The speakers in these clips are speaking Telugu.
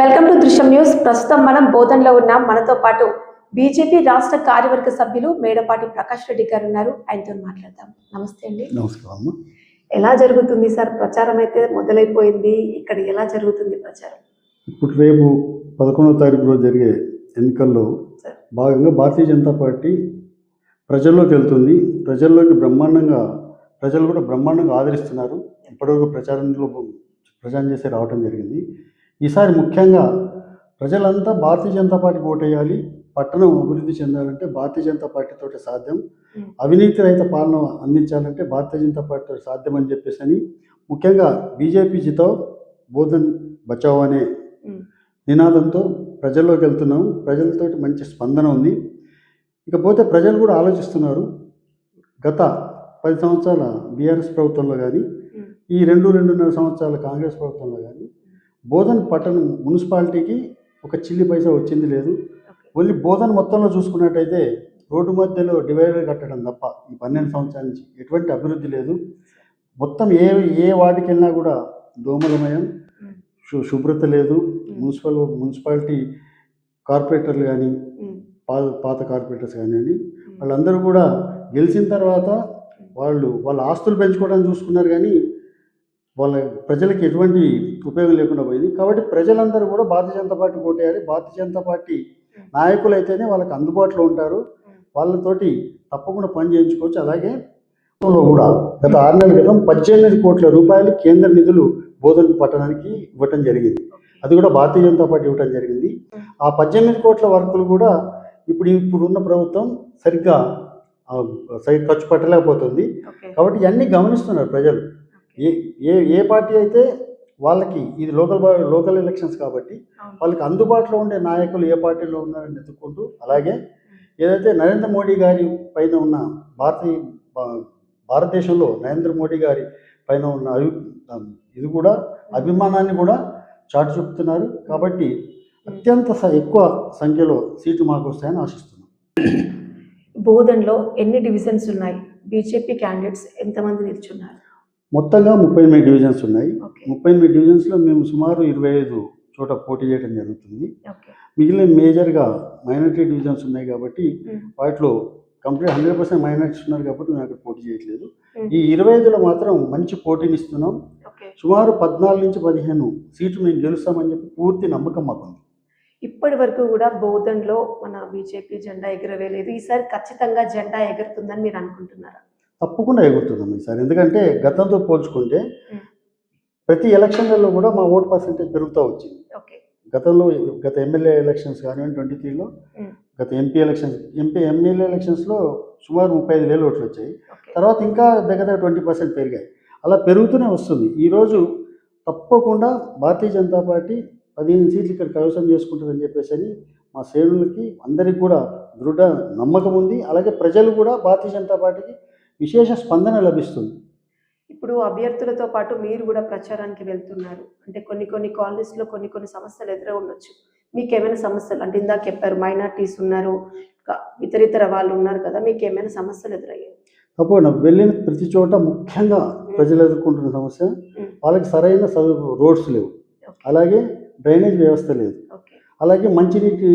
వెల్కమ్ టు దృశ్యం న్యూస్. ప్రస్తుతం మనం బోధనలో ఉన్న మనతో పాటు బీజేపీ రాష్ట్ర కార్యవర్గ సభ్యులు మేడపాటి ప్రకాష్ రెడ్డి గారు ఉన్నారు. ఆయనతో మాట్లాడదాం. నమస్తే అండి. నమస్కారం. ఎలా జరుగుతుంది సార్? ప్రచారం అయితే మొదలైపోయింది. ఇక్కడ ఎలా జరుగుతుంది ప్రచారం? ఇప్పుడు రేపు 11వ తారీఖు రోజు జరిగే ఎన్నికల్లో భాగంగా భారతీయ జనతా పార్టీ ప్రజల్లోకి వెళ్తుంది. ప్రజలు కూడా బ్రహ్మాండంగా ఆదరిస్తున్నారు. ఇప్పటివరకు ప్రచారం చేసి రావడం జరిగింది. ఈసారి ముఖ్యంగా ప్రజలంతా భారతీయ జనతా పార్టీకి ఓటేయాలి. పట్టణం అభివృద్ధి చెందాలంటే భారతీయ జనతా పార్టీతో సాధ్యం, అవినీతి రహిత పాలన అందించాలంటే భారతీయ జనతా పార్టీతో సాధ్యం అని చెప్పేసి అని ముఖ్యంగా బీజేపీ జితావ్ బోధన్ బచావ్ అనే నినాదంతో ప్రజల్లోకి వెళ్తున్నాం. ప్రజలతోటి మంచి స్పందన ఉంది. ఇకపోతే ప్రజలు కూడా ఆలోచిస్తున్నారు. గత 10 సంవత్సరాల బీఆర్ఎస్ ప్రభుత్వంలో కానీ, ఈ 2-2.5 సంవత్సరాల కాంగ్రెస్ ప్రభుత్వంలో కానీ బోధన్ పట్టణం మున్సిపాలిటీకి ఒక చిల్లి పైసా వచ్చింది లేదు. ఓన్లీ బోధన్ మొత్తంలో చూసుకున్నట్టయితే రోడ్డు మధ్యలో డివైడర్ కట్టడం తప్ప ఈ 12 సంవత్సరాల నుంచి ఎటువంటి అభివృద్ధి లేదు. మొత్తం ఏ వార్డుకి వెళ్ళినా కూడా దోమలమయం, శుభ్రత లేదు. మున్సిపాలిటీ కార్పొరేటర్లు కానీ, పాత కార్పొరేటర్స్ కానివ్వండి, వాళ్ళందరూ కూడా గెలిచిన తర్వాత వాళ్ళ ఆస్తులు పెంచుకోవడానికి చూసుకున్నారు కానీ వాళ్ళ ప్రజలకి ఎటువంటి ఉపయోగం లేకుండా పోయింది. కాబట్టి ప్రజలందరూ కూడా భారతీయ జనతా పార్టీ ఓటేయాలి. భారతీయ జనతా పార్టీ నాయకులు అయితేనే వాళ్ళకి అందుబాటులో ఉంటారు. వాళ్ళతోటి తప్పకుండా పని చేయించుకోవచ్చు. అలాగే కూడా గత 6 నెలల క్రితం 18 కోట్ల రూపాయలు కేంద్ర నిధులు బోధన్ పట్టణానికి ఇవ్వటం జరిగింది. అది కూడా భారతీయ జనతా పార్టీ ఇవ్వటం జరిగింది. ఆ 18 కోట్ల వర్కులు కూడా ఇప్పుడున్న ప్రభుత్వం సరిగ్గా ఖర్చు పెట్టలేకపోతుంది. కాబట్టి ఇవన్నీ గమనిస్తున్నారు ప్రజలు. ఏ పార్టీ అయితే వాళ్ళకి ఇది లోకల్ ఎలక్షన్స్ కాబట్టి వాళ్ళకి అందుబాటులో ఉండే నాయకులు ఏ పార్టీలో ఉన్నారని ఎత్తుక్కుంటూ, అలాగే ఏదైతే నరేంద్ర మోడీ గారి పైన ఉన్న భారతదేశంలో నరేంద్ర మోడీ గారి పైన ఉన్న ఇది కూడా అభిమానాన్ని కూడా చాటు చూపుతున్నారు. కాబట్టి అత్యంత ఎక్కువ సంఖ్యలో సీట్లు మాకు వస్తాయని ఆశిస్తున్నాం. బోధన్లో ఎన్ని డివిజన్స్ ఉన్నాయి? బీజేపీ క్యాండిడేట్స్ ఎంతమంది నిల్చున్నారు? మొత్తంగా 38 డివిజన్స్ ఉన్నాయి. 38 డివిజన్స్లో మేము సుమారు 25 చోట పోటీ చేయడం జరుగుతుంది. మిగిలిన మేజర్గా మైనారిటీ డివిజన్స్ ఉన్నాయి కాబట్టి వాటిలో కంప్లీట్ 100% మైనారిటీస్ ఉన్నారు కాబట్టి మేము అక్కడ పోటీ చేయట్లేదు. ఈ 25లో మాత్రం మంచి పోటీని ఇస్తున్నాం. సుమారు 14 నుంచి 15 సీట్లు మేము గెలుస్తామని చెప్పి పూర్తి నమ్మకం మాకుంది. ఇప్పటి వరకు కూడా బోధన్లో మన బీజేపీ జెండా ఎగరవేయలేదు. ఈసారి ఖచ్చితంగా జెండా ఎగురుతుందని మీరు అనుకుంటున్నారా? తప్పకుండా ఎగురుతున్నాం ఈసారి. ఎందుకంటే గతంతో పోల్చుకుంటే ప్రతి ఎలక్షన్లలో కూడా మా ఓటు పర్సెంటేజ్ పెరుగుతూ వచ్చింది. గత ఎమ్మెల్యే ఎలక్షన్స్ కానివ్వండి 23లో, గత ఎమ్మెల్యే ఎలక్షన్స్లో సుమారు 35,000 ఓట్లు వచ్చాయి. తర్వాత ఇంకా దగ్గర 20% పెరిగాయి. అలా పెరుగుతూనే వస్తుంది. ఈరోజు తప్పకుండా భారతీయ జనతా పార్టీ 15 సీట్లు ఇక్కడ కైవసం చేసుకుంటుందని చెప్పేసి అని మా శ్రేణులకి అందరికి కూడా దృఢ నమ్మకం ఉంది. అలాగే ప్రజలు కూడా భారతీయ జనతా పార్టీకి విశేష స్పందన లభిస్తుంది. ఇప్పుడు అభ్యర్థులతో పాటు మీరు కూడా ప్రచారానికి వెళ్తున్నారు. అంటే కొన్ని కాలనీస్లో కొన్ని సమస్యలు ఎదురు ఉండొచ్చు. మీకు ఏమైనా సమస్యలు, అంటే ఇందాక చెప్పారు మైనార్టీస్ ఉన్నారు, ఇతర వాళ్ళు ఉన్నారు కదా, మీకు ఏమైనా సమస్యలు ఎదురయ్యాయి? తప్పకుండా వెళ్ళిన ప్రతి చోట ముఖ్యంగా ప్రజలు ఎదుర్కొంటున్న సమస్య వాళ్ళకి సరైన రోడ్స్ లేవు, అలాగే డ్రైనేజ్ వ్యవస్థ లేదు, అలాగే మంచినీటి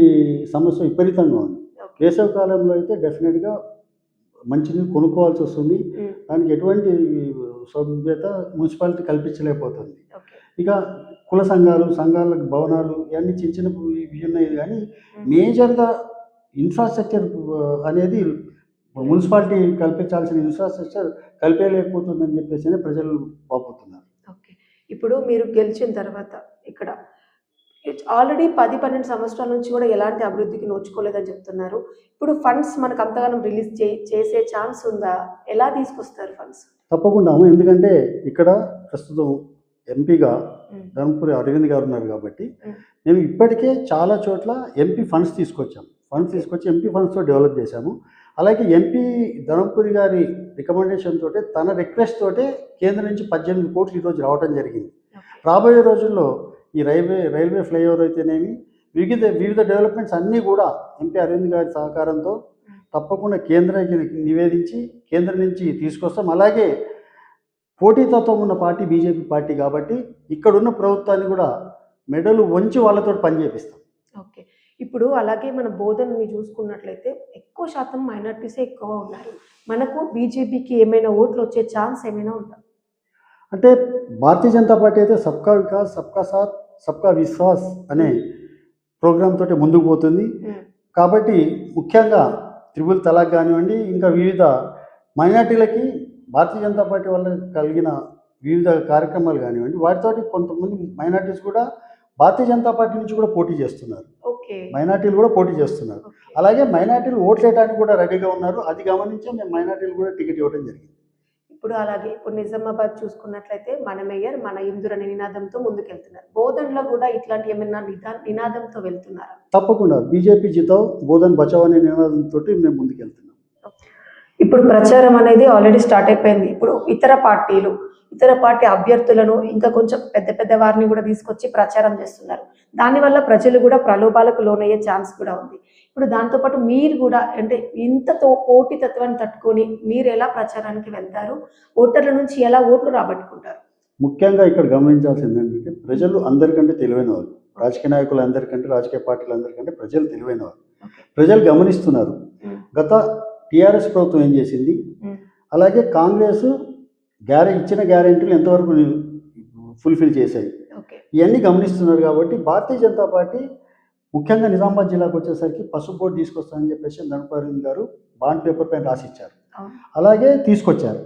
సమస్య విపరీతంగా ఉంది. వేసవి కాలంలో అయితే డెఫినెట్గా మంచినీరు కొనుక్కోవాల్సి వస్తుంది. దానికి ఎటువంటి సౌలభ్యత మున్సిపాలిటీ కల్పించలేకపోతుంది. ఇక కుల సంఘాలకు భవనాలు ఇవన్నీ చిన్న ఇవి ఉన్నాయి కానీ మేజర్గా ఇన్ఫ్రాస్ట్రక్చర్ అనేది మున్సిపాలిటీ కల్పించాల్సిన ఇన్ఫ్రాస్ట్రక్చర్ కల్పించలేకపోతుందని చెప్పేసి ప్రజలు వాపోతున్నారు. ఇప్పుడు మీరు గెలిచిన తర్వాత ఇక్కడ ఆల్రెడీ 10-12 సంవత్సరాల నుంచి కూడా ఎలాంటి అభివృద్ధికి నోచుకోలేదని చెప్తున్నారు. ఇప్పుడు ఫండ్స్ మనకు అంతగానం రిలీజ్ చేసే ఛాన్స్ ఉందా? ఎలా తీసుకొస్తారు ఫండ్స్? తప్పకుండా. ఎందుకంటే ఇక్కడ ప్రస్తుతం ఎంపీగా ధర్మపురి అరవింద్ గారు ఉన్నారు కాబట్టి మేము ఇప్పటికే చాలా చోట్ల ఎంపీ ఫండ్స్ తీసుకొచ్చి ఎంపీ ఫండ్స్తో డెవలప్ చేశాము. అలాగే ఎంపీ ధర్మపురి గారి రికమెండేషన్ తోటే, తన రిక్వెస్ట్ తోటే కేంద్రం నుంచి 18 కోట్లు ఈరోజు రావడం జరిగింది. రాబోయే రోజుల్లో ఈ రైల్వే ఫ్లైఓవర్ అయితేనేమి, వివిధ డెవలప్మెంట్స్ అన్నీ కూడా ఎంపీ అరవింద్ గారి సహకారంతో తప్పకుండా కేంద్రానికి నివేదించి కేంద్రం నుంచి తీసుకొస్తాం. అలాగే పోటీతత్వం ఉన్న పార్టీ బీజేపీ పార్టీ కాబట్టి ఇక్కడున్న ప్రభుత్వాన్ని కూడా మెడలు వంచి వాళ్ళతో పని చేపిస్తాం. ఓకే. ఇప్పుడు అలాగే మన బోధనని చూసుకున్నట్లయితే ఎక్కువ శాతం మైనారిటీసే ఎక్కువ ఉన్నారు. మనకు బీజేపీకి ఏమైనా ఓట్లు వచ్చే ఛాన్స్ ఏమైనా ఉందా? అంటే భారతీయ జనతా పార్టీ అయితే సబ్కా వికాస్, సబ్కా సాత్, సబ్కా విశ్వాస్ అనే ప్రోగ్రామ్ తోటి ముందుకు పోతుంది. కాబట్టి ముఖ్యంగా త్రిపుల్ తలాక్ కానివ్వండి, ఇంకా వివిధ మైనార్టీలకి భారతీయ జనతా పార్టీ వల్ల కలిగిన వివిధ కార్యక్రమాలు కానివ్వండి, వాటితోటి కొంతమంది మైనార్టీస్ కూడా భారతీయ జనతా పార్టీ నుంచి కూడా పోటీ చేస్తున్నారు. ఓకే. మైనార్టీలు కూడా పోటీ చేస్తున్నారు. అలాగే మైనార్టీలు ఓట్లేయడానికి కూడా రెడీగా ఉన్నారు. అది గమనించి మేము మైనార్టీలు కూడా టికెట్ ఇవ్వడం జరిగింది. ఇప్పుడు అలాగే ఇప్పుడు నిజామాబాద్ చూసుకున్నట్లయితే మన మేయర్ మన ఇందురు అనే నినాదంతో ముందుకెళ్తున్నారు. బోధనలో కూడా ఇట్లాంటి ఏమైనా నినాదంతో వెళ్తున్నారా? తప్పకుండా బీజేపీ జితావ్ బోధన్ బచావ్ అనే నినాదంతో మేము ముందుకెళ్తున్నాం. ఇప్పుడు ప్రచారం అనేది ఆల్రెడీ స్టార్ట్ అయిపోయింది. ఇప్పుడు ఇతర పార్టీ అభ్యర్థులను ఇంకా కొంచెం పెద్ద వారిని కూడా తీసుకొచ్చి ప్రచారం చేస్తున్నారు. దానివల్ల ప్రజలు కూడా ప్రలోభాలకు లోనయ్యే ఛాన్స్ కూడా ఉంది. ఇప్పుడు దాంతోపాటు మీరు కూడా అంటే ఇంతతో పోటీతత్వాన్ని తట్టుకొని మీరు ఎలా ప్రచారానికి వెళ్తారు? ఓటర్ల నుంచి ఎలా ఓట్లు రాబట్టుకుంటారు? ముఖ్యంగా ఇక్కడ గమనించాల్సింది ఏంటంటే ప్రజలు అందరికంటే తెలివైన వారు. రాజకీయ నాయకులు అందరికంటే, రాజకీయ పార్టీలు అందరికంటే ప్రజలు తెలివైన వారు. ప్రజలు గమనిస్తున్నారు. గత టీఆర్ఎస్ ప్రభుత్వం ఏం చేసింది, అలాగే కాంగ్రెస్ ఇచ్చిన గ్యారెంటీలు ఎంతవరకు ఫుల్ఫిల్ చేశాయి, ఇవన్నీ గమనిస్తున్నారు. కాబట్టి భారతీయ జనతా పార్టీ ముఖ్యంగా నిజామాబాద్ జిల్లాకు వచ్చేసరికి పసుపు బోర్డు తీసుకొస్తానని చెప్పేసి ధనపాల్ గారు బాండ్ పేపర్ పైన రాసిచ్చారు. అలాగే తీసుకొచ్చారు.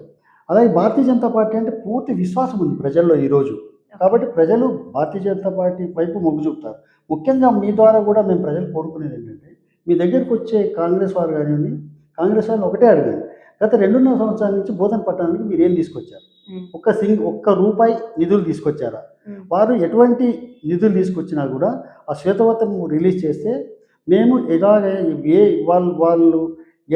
అలాగే భారతీయ జనతా పార్టీ అంటే పూర్తి విశ్వాసం ఉంది ప్రజల్లో ఈరోజు. కాబట్టి ప్రజలు భారతీయ జనతా పార్టీ వైపు మొగ్గు చూపుతారు. ముఖ్యంగా మీ ద్వారా కూడా మేము ప్రజలు కోరుకునేది ఏంటంటే, మీ దగ్గరికి వచ్చే కాంగ్రెస్ వారు కానివ్వండి, కాంగ్రెస్ వాళ్ళు ఒకటే అడగండి, గత 2.5 సంవత్సరాల నుంచి బోధన పట్టణానికి మీరు ఏం తీసుకొచ్చారు? ఒక్క రూపాయి నిధులు తీసుకొచ్చారా? వారు ఎటువంటి నిధులు తీసుకొచ్చినా కూడా ఆ శ్వేతపత్రం రిలీజ్ చేస్తే మేము ఎలాగే వాళ్ళు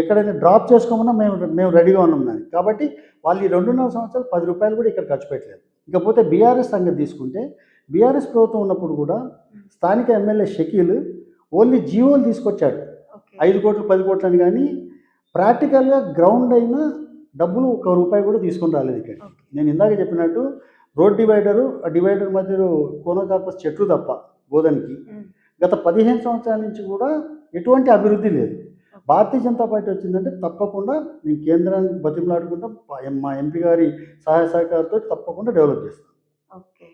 ఎక్కడైనా డ్రాప్ చేసుకోమన్నా మేము రెడీగా ఉన్నాం దాన్ని. కాబట్టి వాళ్ళు ఈ 2.5 సంవత్సరాలు 10 రూపాయలు కూడా ఇక్కడ ఖర్చు పెట్టలేదు. ఇకపోతే బీఆర్ఎస్ సంగతి తీసుకుంటే, బీఆర్ఎస్ ప్రభుత్వం ఉన్నప్పుడు కూడా స్థానిక ఎమ్మెల్యే షకీల్ ఓన్లీ జీవోలు తీసుకొచ్చాడు, 5 కోట్లు 10 కోట్లు అని. కానీ ప్రాక్టికల్గా గ్రౌండ్ అయిన డబ్బులు 1 రూపాయి కూడా తీసుకొని రాలేదు ఇక్కడ. నేను ఇందాక చెప్పినట్టు రోడ్ డివైడరు, ఆ డివైడర్ మధ్యలో కోనోకార్పస్ చెట్లు తప్ప బోధనకి గత 15 సంవత్సరాల నుంచి కూడా ఎటువంటి అభివృద్ధి లేదు. భారతీయ జనతా పార్టీ వచ్చిందంటే తప్పకుండా నేను కేంద్రానికి బతిమలాడుకుంటాం, మా ఎంపీ గారి సహాయ సహకారంతో తప్పకుండా డెవలప్ చేస్తాం. ఓకే.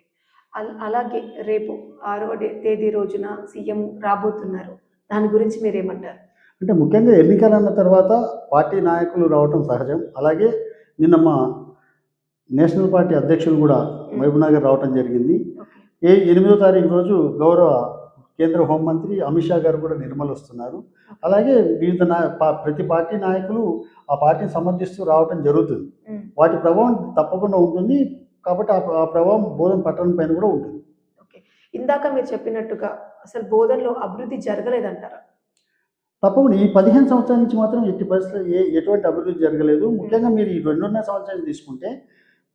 అలాగే రేపు 6వ తేదీ రోజున సీఎం రాబోతున్నారు, దాని గురించి మీరేమంటారు? అంటే ముఖ్యంగా ఎన్నికలు అన్న తర్వాత పార్టీ నాయకులు రావటం సహజం. అలాగే నిన్న మా నేషనల్ పార్టీ అధ్యక్షులు కూడా మహబూబ్నగర్ రావటం జరిగింది. 8వ తారీఖు రోజు గౌరవ కేంద్ర హోంమంత్రి అమిత్ షా గారు కూడా నిర్మల్ వస్తున్నారు. అలాగే వివిధ ప్రతి పార్టీ నాయకులు ఆ పార్టీని సమర్థిస్తూ రావటం జరుగుతుంది. వాటి ప్రభావం తప్పకుండా ఉంటుంది. కాబట్టి ఆ ప్రభావం బోధన పట్టణం పైన కూడా ఉంటుంది. ఓకే. ఇందాక మీరు చెప్పినట్టుగా అసలు బోధనలో అభివృద్ధి జరగలేదంటారా? తప్పకుండా ఈ 15 సంవత్సరాల నుంచి మాత్రం ఎట్టి పరిస్థితుల్లో ఎటువంటి అభివృద్ధి జరగలేదు. ముఖ్యంగా మీరు ఈ 2.5 సంవత్సరాలు తీసుకుంటే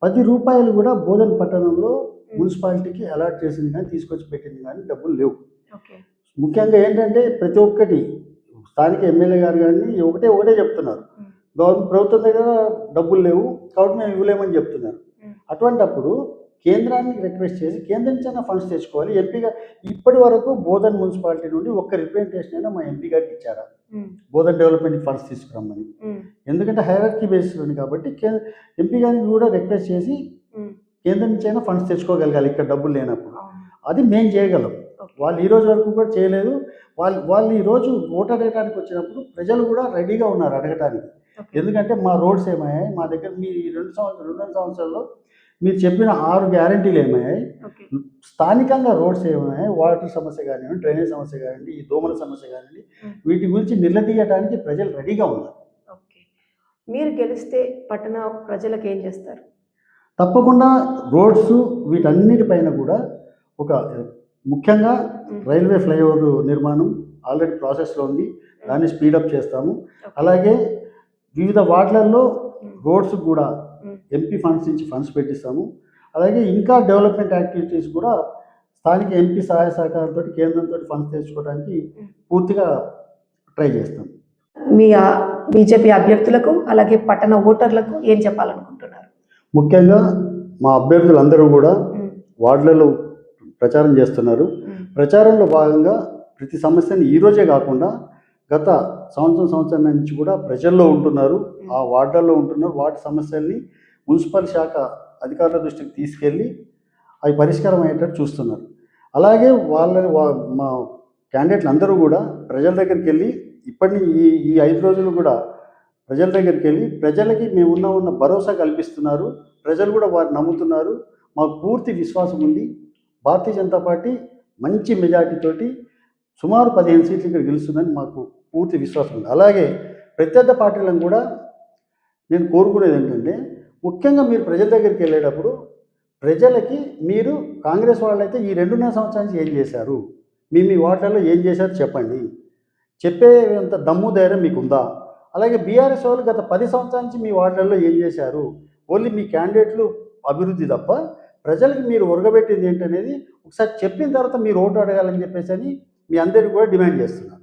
10 రూపాయలు కూడా బోధన పట్టణంలో మున్సిపాలిటీకి అలాట్ చేసింది కానీ, తీసుకొచ్చి పెట్టింది కానీ డబ్బులు లేవు. ముఖ్యంగా ఏంటంటే ప్రతి ఒక్కటి స్థానిక ఎమ్మెల్యే గారు కానీ ఒకటే చెప్తున్నారు, గవర్నమెంట్ ప్రభుత్వం దగ్గర డబ్బులు లేవు కాబట్టి మేము ఇవ్వలేమని చెప్తున్నారు. అటువంటప్పుడు కేంద్రాన్ని రిక్వెస్ట్ చేసి కేంద్రం నుంచి అయినా ఫండ్స్ తెచ్చుకోవాలి. ఎంపీగా ఇప్పటి వరకు బోధన్ మున్సిపాలిటీ నుండి ఒక్క రిప్రజెంటేషన్ అయినా మా ఎంపీ గారికి ఇచ్చారా బోధన్ డెవలప్మెంట్ ఫండ్స్ తీసుకురమ్మని? ఎందుకంటే హైరార్కీ బేస్డ్ ఉంది కాబట్టి ఎంపీ గారిని కూడా రిక్వెస్ట్ చేసి కేంద్రం నుంచి అయినా ఫండ్స్ తెచ్చుకోగలగాలి ఇక్కడ డబ్బులు లేనప్పుడు. అది మేము చేయగలం. వాళ్ళు ఈ రోజు వరకు కూడా చేయలేదు. వాళ్ళు ఈరోజు ఓటర్ వేయడానికి వచ్చినప్పుడు ప్రజలు కూడా రెడీగా ఉన్నారు అడగటానికి. ఎందుకంటే మా రోడ్స్ ఏమయ్యాయి, మా దగ్గర మీ 2 సంవత్సరాల్లో మీరు చెప్పిన 6 గ్యారంటీలు ఏమయ్యాయి, స్థానికంగా రోడ్స్ ఏమయ్యాయి, వాటర్ సమస్య కానివ్వండి, డ్రైనేజ్ సమస్య కానివ్వండి, ఈ దోమల సమస్య కానివ్వండి, వీటి గురించి నిలదీయడానికి ప్రజలు రెడీగా ఉన్నారు. ఓకే. మీరు గెలిస్తే పట్టణ ప్రజలకు ఏం చేస్తారు? తప్పకుండా రోడ్స్ వీటన్నిటిపైన కూడా ఒక ముఖ్యంగా రైల్వే ఫ్లైఓవర్ నిర్మాణం ఆల్రెడీ ప్రాసెస్లో ఉంది, దాన్ని స్పీడప్ చేస్తాము. అలాగే వివిధ వార్డులలో రోడ్స్ కూడా ఎంపీ ఫండ్స్ నుంచి ఫండ్స్ పెట్టిస్తాము. అలాగే ఇంకా డెవలప్మెంట్ యాక్టివిటీస్ కూడా స్థానిక ఎంపీ సహాయ సహకారంతో కేంద్రంతో ఫండ్స్ తెచ్చుకోవడానికి పూర్తిగా ట్రై చేస్తాం. మీ బీజేపీ అభ్యర్థులకు అలాగే పట్టణ ఓటర్లకు ఏం చెప్పాలనుకుంటున్నారు? ముఖ్యంగా మా అభ్యర్థులందరూ కూడా వార్డులలో ప్రచారం చేస్తున్నారు. ప్రచారంలో భాగంగా ప్రతి సమస్యని ఈరోజే కాకుండా గత సంవత్సరం నుంచి కూడా ప్రజల్లో ఉంటున్నారు, ఆ వార్డుల్లో ఉంటున్నారు. వాటి సమస్యల్ని మున్సిపల్ శాఖ అధికారుల దృష్టికి తీసుకెళ్ళి అవి పరిష్కారం అయ్యేటట్టు చూస్తున్నారు. అలాగే మా క్యాండిడేట్లు అందరూ కూడా ప్రజల దగ్గరికి వెళ్ళి ఈ 5 రోజులు కూడా ప్రజల దగ్గరికి వెళ్ళి ప్రజలకి ఉన్న భరోసా కల్పిస్తున్నారు. ప్రజలు కూడా వారు నమ్ముతున్నారు. మాకు పూర్తి విశ్వాసం ఉంది. భారతీయ జనతా పార్టీ మంచి మెజార్టీతోటి సుమారు 15 సీట్లు ఇక్కడ గెలుస్తుందని మాకు పూర్తి విశ్వాసం ఉంది. అలాగే ప్రత్యర్థ పార్టీలను కూడా నేను కోరుకునేది ఏంటంటే, ముఖ్యంగా మీరు ప్రజల దగ్గరికి వెళ్ళేటప్పుడు ప్రజలకి మీరు కాంగ్రెస్ వాళ్ళైతే ఈ 2.5 సంవత్సరాల నుంచి ఏం చేశారు, మీ వార్డులలో ఏం చేశారో చెప్పండి. చెప్పేంత దమ్ము ధైర్యం మీకు ఉందా? అలాగే బీఆర్ఎస్ వాళ్ళు గత 10 సంవత్సరాల నుంచి మీ వార్డులలో ఏం చేశారు? ఓన్లీ మీ క్యాండిడేట్లు అభివృద్ధి తప్ప ప్రజలకి మీరు ఒరగబెట్టింది ఏంటనేది ఒకసారి చెప్పిన తర్వాత మీరు ఓటు అడగాలని చెప్పేసి అని మీ అందరికీ కూడా డిమాండ్ చేస్తున్నారు.